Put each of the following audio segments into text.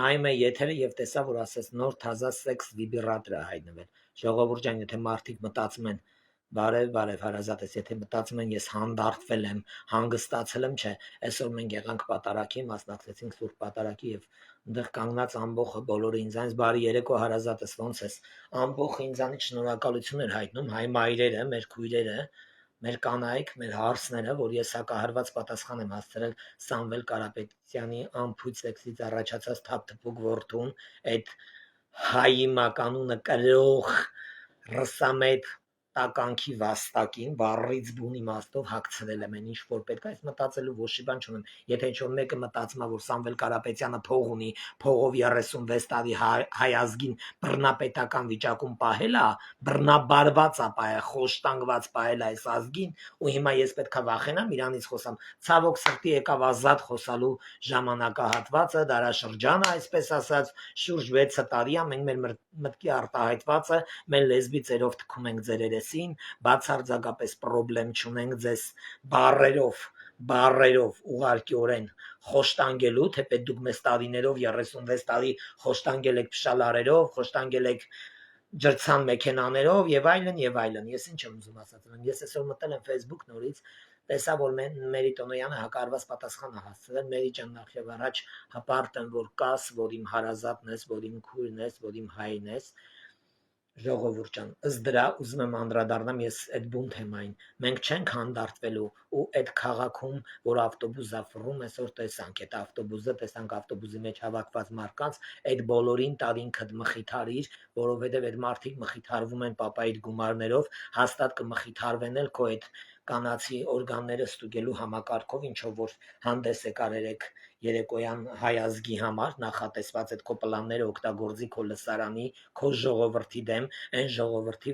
նայում է եթերը եւ տեսա, որ ասես նոր թազա սեքս վիբրատոր է հայտնվել։ Ժողովուրդ ջան, եթե մարդիկ մտածում են բարև հարազատես, եթե մտածում են ես հանդարտվել եմ, հանգստացել եմ, չէ, այսօր մենք եղանք պատարագի, մասնակցեցինք Սուրբ պատարագի եւ այնտեղ կանգնած ամբողջը բոլորը ինձանից բարի երեկո հարազատես, ոնց ես, ամբողջը ինձանից շնորհակալություն էր հայտնում հայ մայրերը, մեր քույրերը, մեր կանայք, մեր հարսները, որ ես հակահարված պատասխան եմ հասցրել Սամվել Կարապետյանի ամփոփ տեքստից առաջացած թափթփուկ որդուն, այդ հայի մականունը կրող ռսամետ տականքի վաստակին բառից բուն իմաստով հագցրել եմ ինչ որ պետք է, այս մտածելու ոչ մի բան չունեմ։ Եթե ինչ որ մեկը մտածում է, որ Սամվել Կարապետյանը փող ունի, փողով 36 տարի հայ ազգին բռնապետական վիճակում պահել է, բռնաբարված է պահել, խոշտանգված պահել է այս ազգին, ու հիմա ես պետք է վախենամ իրանից խոսամ։ Ցավոք սրտի եկավ ազատ խոսալու ժամանակահատվածը, դարաշրջանը, այսպես ասած, շուրջ 6 տարի է, մենք մեր մտքի արտահայտվածը, մեր լեզվի ծերով թքում ենք ձեր երեսին, բացարձակապես պրոբլեմ չունենք ձեզ բառերով ուղղակիորեն խոշտանգելու, թեպետ դուք մեզ տարիներով 36 տարի խոշտանգել եք փշալարերով, խոշտանգել եք ջրցան մեքենաներով եւ այլն, ես ինչ եմ ուզում ասացել, ես այսօր մտել եմ Facebook նորից, տեսա, որ Մերի Տոնոյանը հակարված պատասխան է հասցրել, Մերի ջան, նախ եւ առաջ հպարտ եմ, որ կաս, որ իմ հարազատն ես, որ իմ քույրն ես, որ իմ հայն ես, ժողովուրդ ջան, ըստ դրա ուզում եմ անդրադառնամ ես այդ բուն թեմային, մենք չենք հանդարտվելու ու այդ քաղաքում, որ ավտոբուս զավրում այսօր տեսանք, այդ ավտոբուսը տեսանք ավտոբուսի մեջ հավաքված մարդկանց, այդ բոլորին տարինքդ մխիթարիր, որովհետև այդ մարդիկ մխիթարվում են պապայիդ գումարներով, հաստատ կմխիթարվեն էլ քո այդ կանացի օրգանները ստուգելու համակարգով, ինչով որ հանդես եկար երեկոյան հայ ազգի համար նախատեսված այդ քո պլանները օգտագործի քո լսարանի, քո ժողովրդի դեմ, այն ժողովրդի,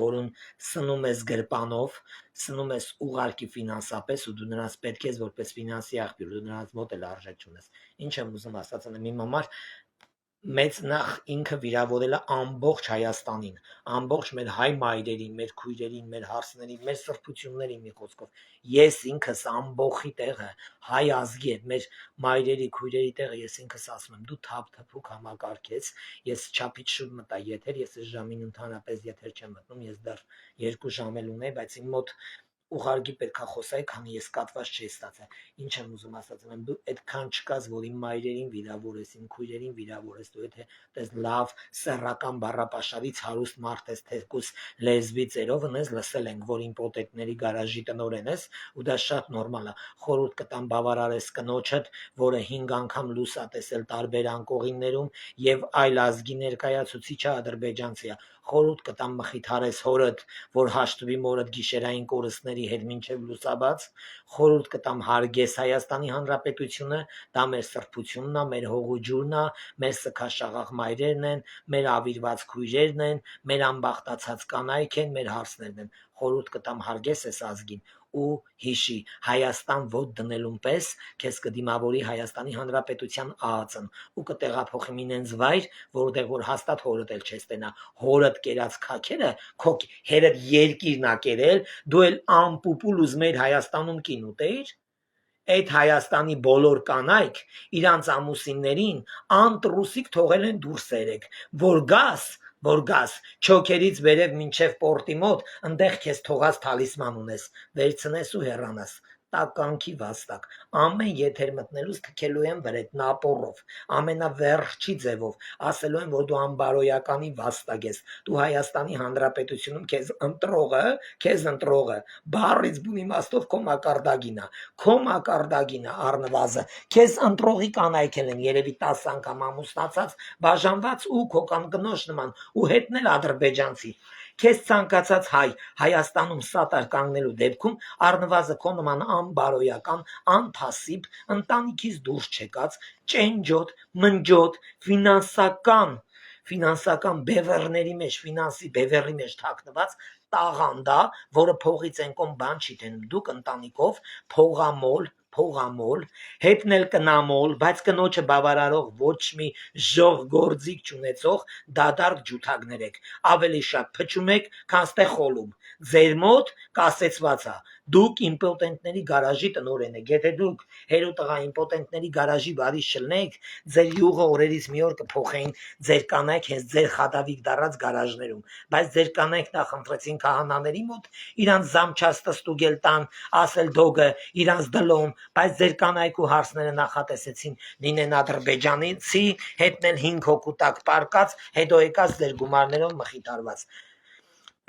որուն սնում ես գրպանով, սնում ես ուղարկի ֆինանսապես ու դու նրանց պետք ես որպես ֆինանսի աղբյուր, դու նրանց մոտ էլ արժեք չունես։ Ինչ եմ ուզում ասած, իմ համար մեծ նախ ինքը վիրավորել է ամբողջ Հայաստանին, ամբողջ մեր հայ մայրերին, մեր քույրերին, մեր հարսներին, մեր սրբություններին մի խոսքով։ Ես ինքս ամբողջի տեղը հայ ազգի հետ, մեր մայրերի, քույրերի տեղը ես ինքս ասում եմ, դու թափթփուկ համակարգես, ես չափից շուտ մտա եթեր, ես այս ժամին ընդհանրապես եթեր չեմ մտնում, ես դեռ 2 ժամ էլ ունեի, բայց իմ մոտ ուղարկի պետքա խոսայի, քանի ես կատված չի ստացել։ Ինչ եմ ուզում ասացել եմ, դու այդքան չկաս, որ իմ մայրերին վիրավորես, իմ քույրերին վիրավորես, դու եթե տես լավ սեռական բառապաշարից հարուստ մարդ ես, թեկուս լեզվի ծերով ունես, լսել ենք, որ իմպոտենտների գարաժի տնօրեն ես, ու դա շատ նորմալ է։ Խորհուրդ կտամ բավարարես կնոջդ, որը 5 անգամ լույս է տեսել տարբեր անկողիններում եւ այլ ազգի ներկայացուցիչը ադրբեջանցի է։ Խորհուրդ կտամ մխիթարես հորդ, որ հաշտվի մորդ գիշերային կորստների հետ մինչև լուսաբաց, խորհուրդ կտամ հարգես Հայաստանի Հանրապետությունը, դա մեր սրբությունն է, մեր հողուջուրն է, մեր սքաշաղախ մայրերն են, մեր ավիրված քույրերն են, մեր անբախտացած կանայք են, մեր հարսներն են, խորհուրդ կտամ հարգես այս ազգին ու հիշի Հայաստան ոտ դնելուն պես քեզ կդիմավորի Հայաստանի Հանրապետության ԱԱԾ-ն ու կտեղափոխի ինձ վայր, որտեղ որ հաստատ հորդ էլ չես տենա, հորդ կերած քաքերը քո հերդ երկիրն ա կերել, դու էլ ամպուպուլ ուզում ես Հայաստանում կին ուտեիր, այդ Հայաստանի բոլոր կանայք իրանց ամուսիններին անտրուսիկ թողել են դուրս երեք, որ գաս չոքերից վերև մինչև պորտի մոտ, ընդեղ քեզ թողած թալիսման ունես, վերցնես ու հեռանաս, տականքի վաստակ, ամեն եթեր մտնելուց թքելու եմ վրետ նապորով, ամենավերջի ձևով, ասելու եմ, որ դու անբարոյականի վաստակ ես, դու Հայաստանի Հանրապետությունում քեզ ընտրողը, բառից բուն իմաստով քո մակարդագինը առնվազը, քեզ ընտրողի կանայք են երևի 10 անգամ ամուսնացած, բաժանված ու քո կնոջ նման ու հետն էլ ադրբեջանցի, քեզ ցանկացած Հայաստանում սատար կանգնելու դեպքում առնվազն քո նման անբարոյական, անթասիբ, ընտանիքից դուրս չեկած, ճենջոտ, մնջոտ, ֆինանսական բևեռների մեջ, ֆինանսի բևեռի մեջ թաքնված տաղանդա, որը փողից են կոմ բան չի տենում, դուք ընտանիքով փողամոլ, հետն էլ կնամոլ, բայց կնոջը բավարարող ոչ մի ժող գործիք չունեցող դադարք ջութակներ եք, ավելի շատ փչում եք, քան ստե խոլում, ձեր մոտ կասեցված է, դուք իմպոտենտների գարաժի տնօրեն եք, եթե դուք հերոտղա իմպոտենտների գարաժի բարի շլնեք, ձեր յուղը օրերից մի օր կփոխեին ձեր կանայք հենց ձեր խադավիկ դարած գարաժներում, բայց ձեր կանայք նախ ընտրեցին քահանաների մոտ, իրանց զամչաստը ստուգել տան, ասել դոգը, իրանց դլոմ, բայց ձեր կանայք ու հարսները նախատեսեցին լինեն ադրբեջանցի, հետնել 5 հոգու տակ պարկած, հետո եկած ձեր գումարներով մխիթարված։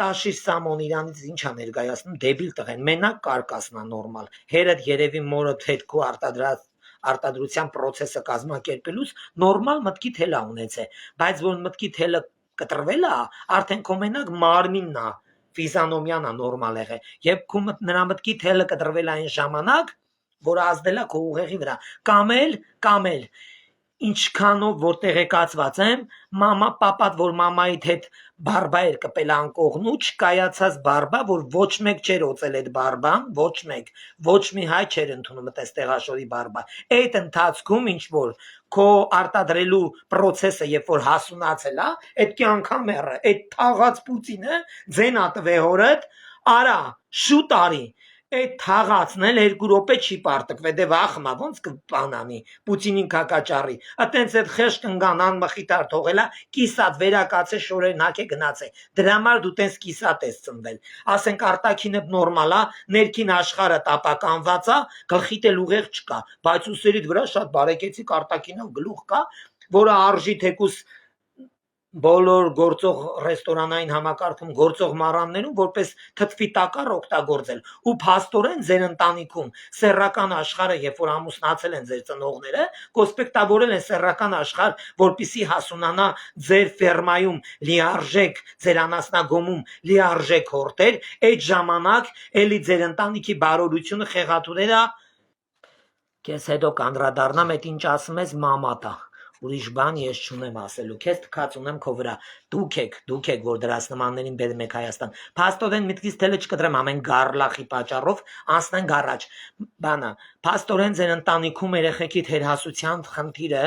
Տաշիր Սամոն իրանից ինչա ներկայացնում դեբիլ տղեն, մենակ կարկասնա նորմալ, հերդ երևի մորդ հետ քո արտադրության process-ը կազմակերպելուց նորմալ մտքի թելա ունեցե, բայց որ մտքի թելը կտրվել է, արդեն քո մենակ մարմինն է, ֆիզիոնոմիան է նորմալ եղել, եւ քո նրա մտքի թելը կտրվել է այն ժամանակ, որ ազդել է քո ուղեղի վրա, կամ էլ ինչքանով որ տեղեկացված եմ, մամա պապատ որ մամայիդ հետ բարբա էր կպել անկողնու, չկայացած բարբա, որ ոչ մեկ չէր օծել այդ բարբան, ոչ մի հայ չէր ընդունում այդ տեղաշորի բարբա։ Այդ ընթացքում ինչ որ քո արտադրելու process-ը երբ որ հասունացել է, այդ կյանքամերը, այդ թաղած Պուտինը ձենա տվե հորդ, արա շուտ արի այդ թաղածն էլ 2 րոպե չի պարտկվե, դե վախմա ոնց կբանանի Պուտինին կակաճառի, այտենց այդ խեղճ կնգան անմխիթար թողելա, կիսատ վերակացե շորերն հակե գնացե, դրա համար դու տես կիսատ ես ծնվել, ասենք արտաքինը նորմալ է, ներքին աշխարհը տապականված է, գլխիդ էլ ուղեղ չկա, բայց ուսերիդ վրա շատ բարեկեցիկ արտաքինով գլուխ կա, որը արժի թեկուս բոլոր գործող ռեստորանային համակարգում գործող մարաններում որպես թթվի տակառ օգտագործել ու փաստորեն ձեր ընտանիքում սեռական աշխարհը երբ որ ամուսնացել են ձեր ծնողները կոսպեկտավորել են սեռական աշխարհ որպիսի հասունանա ձեր ֆերմայում լիարժեք ձեր անասնագոմում լիարժեք հորտեր այդ ժամանակ էլի ձեր ընտանիքի բարօրությունը խեղաթուրերա քեզ հետո կանդրադառնամ այդ ինչ ասում ես մամատա ուրիշ բան ես չունեմ ասելու, քեզ թքած ունեմ քո վրա, դուք եք, որ դրաս նմաններին բերում եք Հայաստան, փաստորեն միտքից թելը չկտրեմ ամեն գարլախի պատճառով, անցնենք առաջ, բանը, փաստորեն ձեր ընտանիքում երեխեքի թերհասության խնդիրը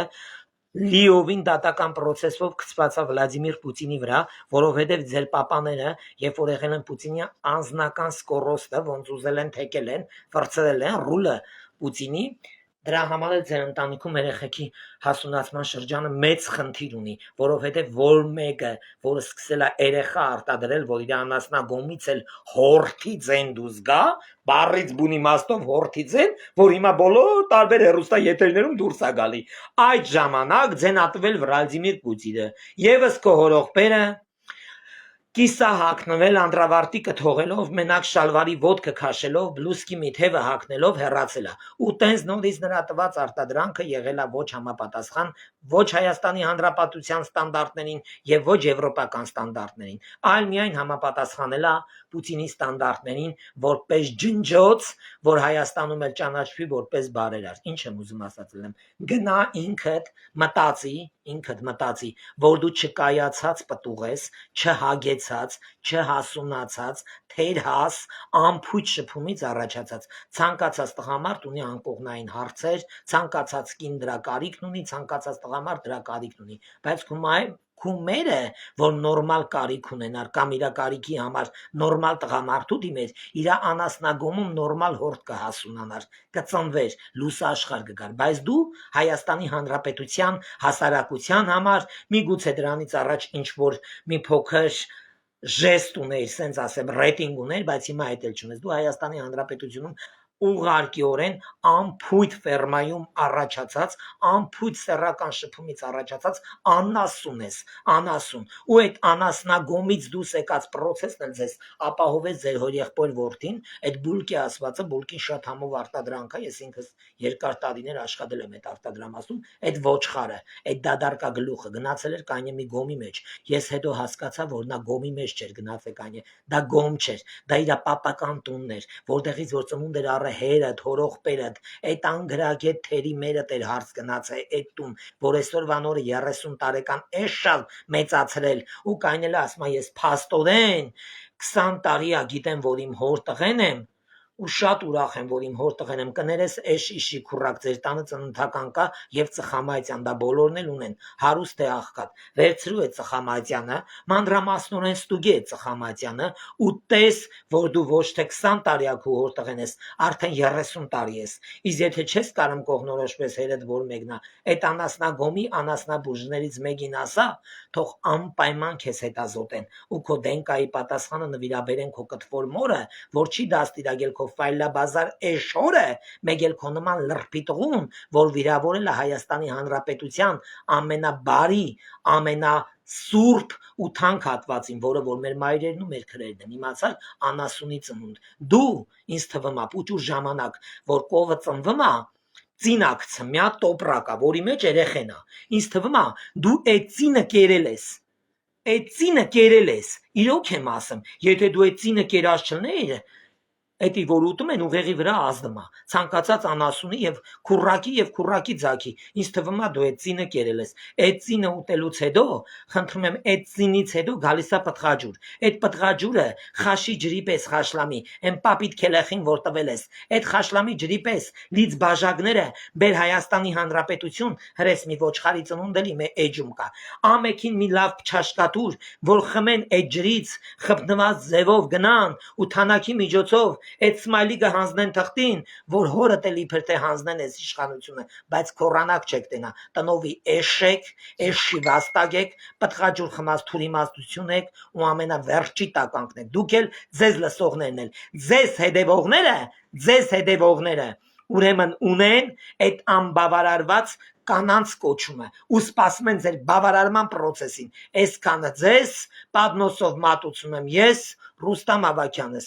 լիովին դատական process-ով գծված է Վլադիմիր Պուտինի վրա, որովհետև ձեր պապաները, երբ որ եղել են Պուտինի անձնական սկորոստը, ոնց ուզել են թեկել են, վրցրել են ռուլը Պուտինի Դրա համար էլ ձեր ընտանիքում երեխեքի հասունացման շրջանը մեծ խնդիր ունի, որովհետև որ մեկը, որը սկսել է երեխա արտադրել, որ իր անասնագոմից էլ հորթի ձեն դուզ գա, բառից բուն իմաստով հորթի ձեն, որ հիմա բոլոր տարբեր հեռուստաեթերներում դուրս է գալի։ Այդ ժամանակ ձեն ատվել Վլադիմիր Պուտինը, եւս քո հորողբերը Կիսա հակնվել անդրավարտիկը թողելով, մենակ շալվարի ոտքը քաշելով, բլուսկի մի թևը հակնելով հեռացել է։ Ու տենց նորից նրա տված արտադրանքը եղել է ոչ համապատասխան ոչ Հայաստանի Հանրապետության ստանդարտներին եւ ոչ եվրոպական ստանդարտներին, այլ միայն համապատասխանել է Պուտինի ստանդարտներին որպես ջնջոց, որ Հայաստանում էլ ճանաչվի որպես բարերար։ Ինչ եմ ուզում ասացել եմ։ Գնա ինքդ մտածի, որ դու չկայացած պտուղ ես, չհագեցած, չհասունացած, թերհաս, ամփույթ շփումից առաջացած։ Ցանկացած տղամարդ ունի անկողնային հարցեր, ցանկացած կին դրա կարիքն ունի, ցանկացած տղամարդ դրա կարիքն ունի, բայց քումերը, որ նորմալ կարիք ունենար կամ իր կարիքի համար նորմալ տղամարդու դիմեր, իր անասնագոմում նորմալ հորտ կհասունանար, կծնվեր, լուսաշխարհ կգար, բայց դու Հայաստանի Հանրապետության հասարակության համար միգուցե դրանից առաջ ինչ որ մի փոքր ժեստ ուներ, սենց ասեմ, ռեյտինգ ուներ, բայց հիմա այդ էլ չունես։ Դու Հայաստանի Հանրապետությունում ուղղակիորեն ամփույթ ֆերմայում առաջացած, ամփույթ սեռական շփումից առաջացած անասուն ես, անասուն։ Ու այդ անասնագոմից դուրս եկած process-ն էլ ձեզ ապահովեց ձեր հորեղբոր որդին, այդ բուլկի ասվածը, բուլկի շատ համով արտադրանք է, ես ինքս երկար տարիներ աշխատել եմ այդ արտադրամասում, այդ ոչխարը, այդ դադարկագլուխը գնացել էր կանյեմի գոմի մեջ։ Ես հետո հասկացա, որ նա գոմի մեջ չէր գնացել կանյե, դա գոմ չէր, դա իր պապական տունն էր, որտեղից որ ծնունդ էր առը հերդ, հորողբերդ, այդ անգրագետ թերի մերդ էր հարց գնացել այդ տուն, որ այսօրվան օրը 30 տարեկան էս շատ մեծացրել ու կանյելը ասում ես փաստորեն 20 տարի է գիտեմ, որ իմ հոր տղեն եմ, ու շատ ուրախ եմ, որ իմ հոր տղեն եմ կներես էշ իշի քուրակ ձեր տանը ծննդական կա եւ ծխամայցյան դա բոլորն էլ ունեն հարուստ է աղքատ վերցրու է ծխամայցյանը մանրամասնորեն ստուգի է ծխամայցյանը ու տես որ դու ոչ թե 20 տարյակու հոր տղեն ես արդեն 30 տարի ես իսկ եթե չես կարում կողնորոշպես հերդ որ մեկնա այդ անասնագոմի անասնաբուժներից մեկին ասա թող անպայման քեզ հետազոտեն ու քո դենկայի պատասխանը նվիրաբերեն քո կտվոր մորը որ չի դաստիարակել քո ֆայլաբազար էշորը մեկ էլ քո նման լրպիտղուն որ վիրավորել է Հայաստանի Հանրապետության ամենաբարի ամենասուրբ ու թանկ հատվածին որը որ մեր մայրերն ու մեր քրերն են իմացար անասունի ծնունդ դու ինձ թվում է փուճուր ժամանակ որ կովը ծնվում է ծինակցը միա տոպրակա որի մեջ երեխեն է ինձ թվում է դու այդ ծինը կերել ես այդ ծինը կերել ես իրոք եմ ասում եթե դու այդ ծինը կերած չլներ Էդի որ ուտում են ուղեղի վրա ազդում է ցանկացած անասունի եւ քուրակի ձաքի ինձ թվում է դու այդ ծինը կերել ես այդ ծինը ուտելուց հետո խնդրում եմ այդ ծինից հետո գալիս է պտղաջուր այդ պտղաջուրը խաշի ջրի պես խաշլամի այն պապիտ քելեխին որ տվել ես այդ խաշլամի ջրի պես լից բաժակները բեր Հայաստանի Հանրապետություն հրես մի ոչխարի ծնունդելի մե էջում կա ամեքին մի լավ չաշկատուր որ խմեն այդ ջրից խփնված ձևով գնան ու թանակի միջոցով Այդ սմայլիկը հանձնեն թղթին, որ հորը տել իբր թե հանձնեն այս իշխանությունը, բայց կորանակ չեք տենա, տնովի էշեք, էշի վաստակեք, պտղաջուր խմած թուրիմաստություն եք ու ամենավերջի տականքն եք, դուք էլ ձեզ լսողներն էլ, ձեզ հետևողները, ուրեմն ունեն այդ անբավարարված կանանց կոչումը ու սպասում են ձեր բավարարման պրոցեսին, այսքանը ձեզ պատնոսով մատուցում եմ ես Ռուստամ Ավագյանս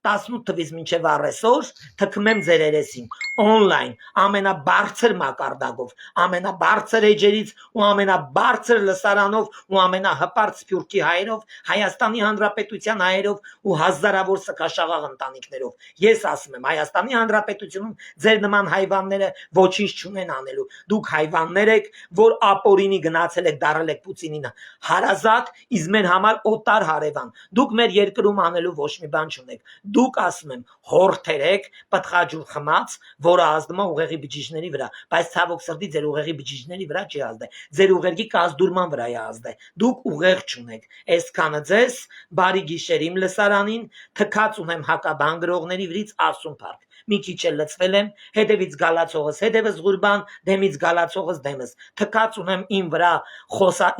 18 թվից մինչև առեսօր թքմեմ ձեր երեսին օնլայն ամենաբարձր մակարդակով ամենաբարձր էջերից ու ամենաբարձր լսարանով ու ամենահպարտ սփյուռքի հայերով Հայաստանի Հանրապետության հայերով ու հազարավոր սքաշաղաղ ընտանիքներով ես ասում եմ Հայաստանի Հանրապետությունում ձեր նման հայվանները ոչինչ չունեն անելու դուք հայվաններ եք որ ապորինի գնացել եք դարել եք Պուտինինը հարազատ իսկ մեր համար օտար հարևան դուք մեր երկրում անելու ոչ մի բան չունեք դուք ասում եմ հորթեր եք պտղաջուր խմած որը ազդում է ուղեղի բջիջների վրա բայց ցավոք սրտի ձեր ուղեղի բջիջների վրա չի ազդե ձեր ուղեղի կազդուրման վրա է ազդե դուք ուղեղ չունեք այսքանը ձեզ բարի գիշեր իմ լսարանին թքած ունեմ հակաբան գրողների վրից ասում փառք մի քիչ էլ լծվել եմ հետևից գալացողս հետևս Ղուրբան դեմից գալացողս դեմս թքած ունեմ իմ վրա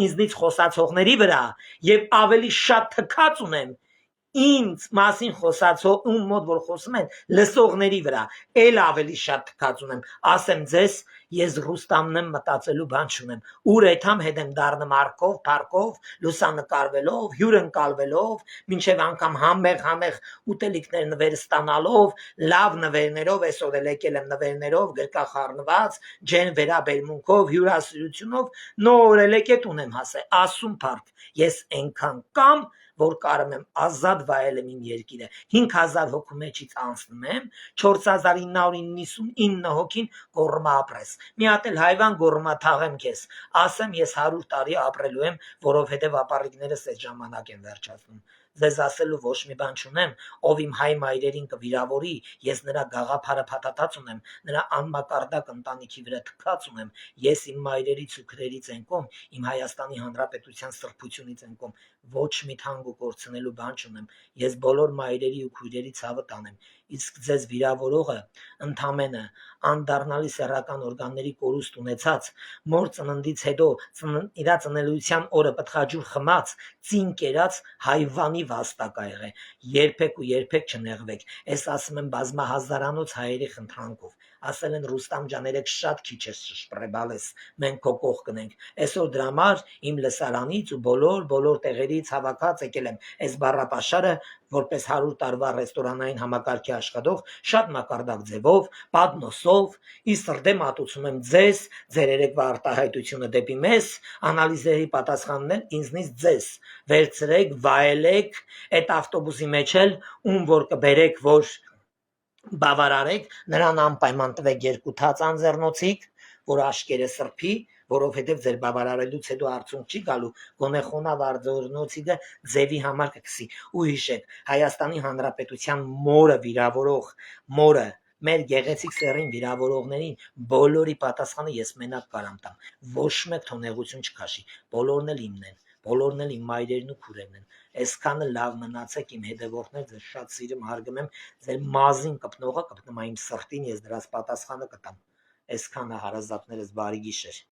ինձնից խոսացողների վրա եւ ավելի շատ թքած ունեմ ինձ մասին խոսացող ում մոտ որ խոսում են լսողների վրա էլ ավելի շատ թքած ունեմ ասեմ ձեզ ես Ռուստամն եմ մտածելու բան չունեմ ուր եթամ հետ եմ դառնում արկով փարկով լուսանկարվելով հյուրընկալվելով մինչև անգամ համեղ ուտելիքներ նվեր ստանալով լավ նվերներով այսօր էլ եկել եմ նվերներով գրկախառնված ջեն վերաբերմունքով հյուրասիրությունով նոր էլ եկետ ունեմ հասե ասում փառք ես այնքան կամ որ կարում եմ ազատ վայելեմ իմ երկիրը 5000 հոգու մեջից անցնում եմ 4999 հոգին գոռմա ապրես մի հատ էլ հայվան գոռմա թաղեմ քեզ ասեմ ես 100 տարի ապրելու եմ որովհետև ապառիկներս այդ ժամանակ են վերջացնում ձեզ ասելու ոչ մի բան չունեմ ով իմ հայ մայրերին կվիրավորի ես նրա գաղափարը փաթաթած ունեմ նրա անմակարդակ ընտանիքի վրա թքած ունեմ ես իմ մայրերից ու քրերից ենկոմ իմ Հայաստանի Հանրապետության սրբությունից ենկոմ ոչ մի թանկ ու կորցնելու բան չունեմ ես բոլոր մայրերի ու քույրերի ցավը տանեմ իսկ ձեզ վիրավորողը ընդամենը անդառնալի սեռական օրգանների կորուստ ունեցած մոր ծննդից հետո իրա ծնելիության օրը պտղաջուր խմած ծին կերած հայվանի վաստակ ա եղել երբեք չնեղվեք այս ասում եմ բազմահազարանոց հայերի խնդրանքով ասել են Ռուստամ ջան երեք շատ քիչ է շպրեբալես մենք քո կողքն ենք այսօր դրա համար իմ լսարանից ու բոլոր տեղերից հավաքած եկել եմ այս բառապաշարը որպես 100 տարվա ռեստորանային համակարգի աշխատող շատ մակարդակ ձևով պատմոսով ի սրտե մատուցում եմ ձեզ ձեր երեկվա արտահայտությունը դեպի մեզ անալիզերի պատասխաններ ինձնից ձեզ վերցրեք վայելեք այդ ավտոբուսի մեջ էլ ում որ կբերեք որ բավարարեք նրան անպայման տվեք 2 թաց անձեռնոցիկ որ աշկերը սրբի, որովհետև ձեր բավարարելուց հետո արդյունք չի գալու, գոնե խոնավ արձորնոցիկը ձևի համար կգսի։ Ու հիշեք, Հայաստանի Հանրապետության մորը վիրավորող, մորը մեր գեղեցիկ սերին վիրավորողներին բոլորի պատասխանը ես մենակ կարամ տամ։ Ոչ մեկ թողնեղություն չքաշի, բոլորն էլ իմն են, բոլորն էլ իմ մայրերն ու քուրերն են։ Այսքանը լավ մնացեք իմ հետևորդներ, ձեզ շատ սիրում, հարգում եմ, ձեր մազին կպնողը կպնումա իմ սրտին, ես դրանց պատասխանը կտամ։ Այսքանը հարազատներս, բարի գիշեր։